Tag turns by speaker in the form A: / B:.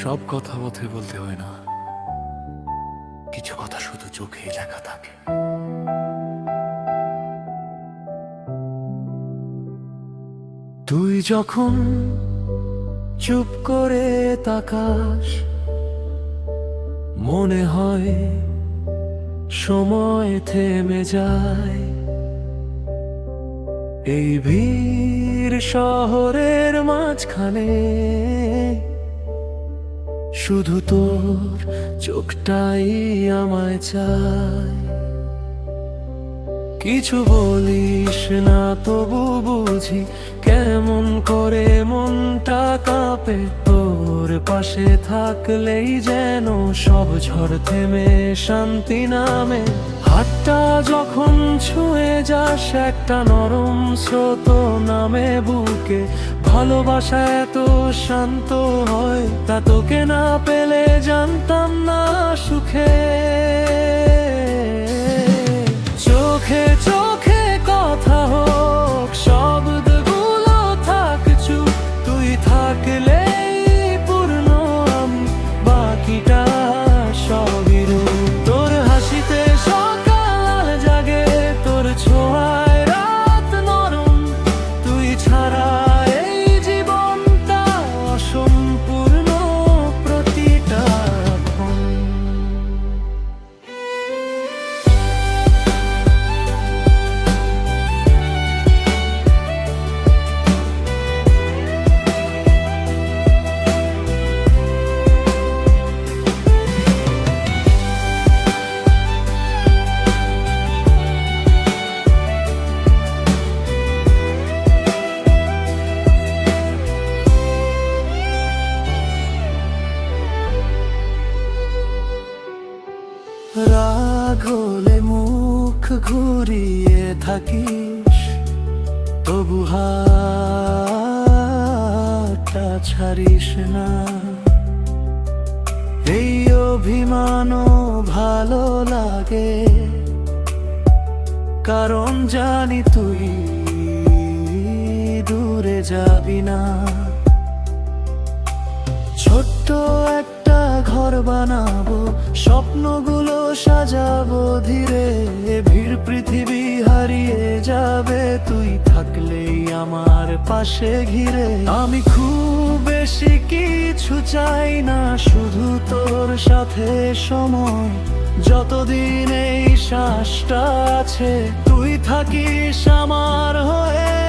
A: সব কথা পথে বলতে হয় না, কিছু কথা শুধু চোখেই লেখা থাকে। তুই যখন চুপ করে তাকাস, মনে হয় সময় থেমে যায়। এই ভিড় শহরের মাঝখানে শুধু তোর চোখটাই আমায় চায়। কিছু বলিস না তবু বুঝি কেমন করে মনটা কাঁপে। তোর পাশে থাকলেই যেন সব ঝড় থেমে শান্তি নামে। হাতটা যখন ছুঁয়ে যাস একটা নরম স্রোত নামে বুকে। ভালোবাসা এত শান্ত হয়, তা তোকে না পেলে জানতাম না সুখে। চোখে চোখে কথা হোক, শব্দগুলো থাক চুপ। তুই থাকলেই পূর্ণ আমি, বাকিটা সবই রূপ। তোর হাসিতে সকাল জাগে, তোর ছোঁয়ায় রাত নরম। তুই ছাড়া এই জীবনটা অসম্পূর্ণ প্রতিটা ক্ষণ। রাগ হলে মুখ ঘুরিয়ে থাকিস, তবু হাতটা ছাড়িস না। এই অভিমানও ভালো লাগে, কারণ জানি তুই দূরে যাবি না। ছোট্ট একটা ঘর বানাবো, স্বপ্নগুলো সাজাবো ধীরে। ভিড় পৃথিবী হারিয়ে যাবে, তুই থাকলেই আমার পাশে ঘিরে। আমি খুব বেশি কিছু চাই না, শুধু তোর সাথে সময়। যতদিন এই শ্বাসটা আছে, তুই থাকিস আমার হয়ে।